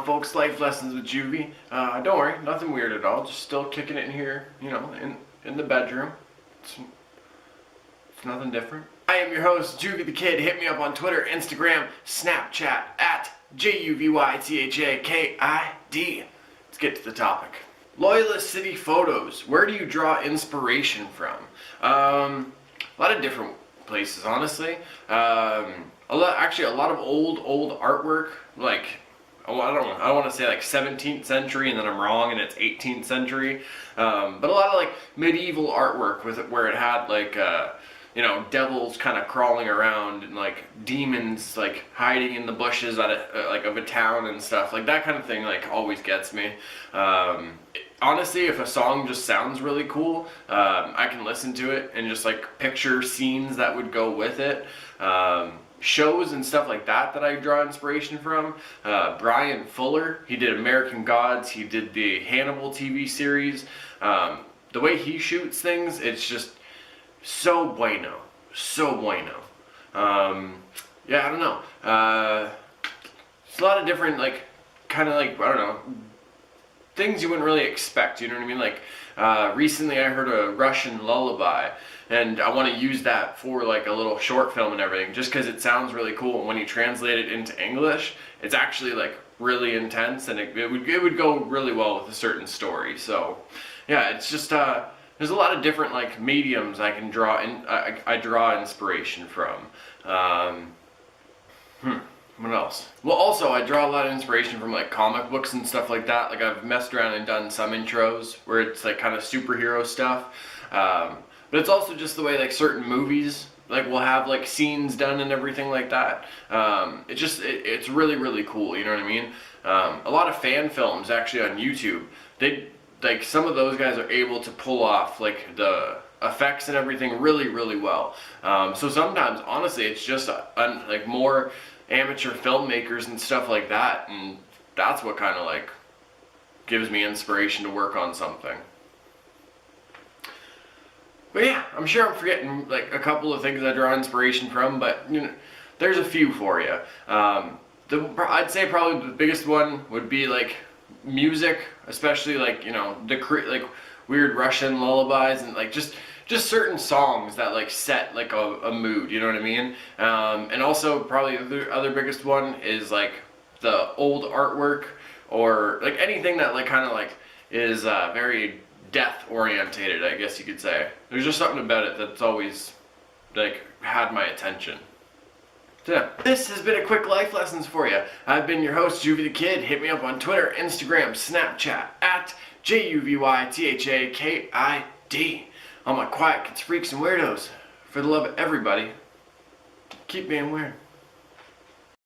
folks? Life Lessons with Juvy. Don't worry, nothing weird at all. Just still kicking it in here, in the bedroom. It's nothing different. I am your host, JuvyThaKid. Hit me up on Twitter, Instagram, Snapchat at JuvyThaKid. Let's get to the topic. Loyalist City photos. Where do you draw inspiration from? A lot of different places, honestly. A lot of old artwork, like, I don't want to say like 17th century and then I'm wrong and it's 18th century, but a lot of like medieval artwork with it, where it had like devils kind of crawling around and like demons like hiding in the bushes of a town and stuff like that kind of thing. Like, always gets me. Honestly, if a song just sounds really cool, I can listen to it and just like picture scenes that would go with it. Shows and stuff like that I draw inspiration from. Brian Fuller, he did American Gods, he did the Hannibal TV series. The way he shoots things, it's just so bueno. Yeah, I don't know. It's a lot of different, like, kind of like, I don't know, things you wouldn't really expect, you know what I mean? Like, recently I heard a Russian lullaby, and I want to use that for like a little short film and everything, just because it sounds really cool. And when you translate it into English, it's actually like really intense, and it would go really well with a certain story. So yeah, it's just there's a lot of different like mediums I can draw in. I draw inspiration from. What else? Well, also I draw a lot of inspiration from like comic books and stuff like that. Like, I've messed around and done some intros where it's like kind of superhero stuff. But it's also just the way like certain movies like will have like scenes done and everything like that. It's really cool, you know what I mean? A lot of fan films actually on YouTube, like some of those guys are able to pull off like the effects and everything really well. So sometimes honestly it's just like more amateur filmmakers and stuff like that, and that's what kind of like gives me inspiration to work on something. But yeah, I'm sure I'm forgetting like a couple of things I draw inspiration from, but there's a few for you. I'd say probably the biggest one would be like music, especially like like weird Russian lullabies and like just certain songs that like set like a mood, you know what I mean? And also probably the other biggest one is like the old artwork, or like anything that like kind of like is very death orientated, I guess you could say. There's just something about it that's always like had my attention. So yeah, this has been a quick life lessons for you. I've been your host, JuvyThaKid. Hit me up on Twitter, Instagram, Snapchat at JuvyThaKid. All my quiet kids, freaks, and weirdos. For the love of everybody, keep being weird.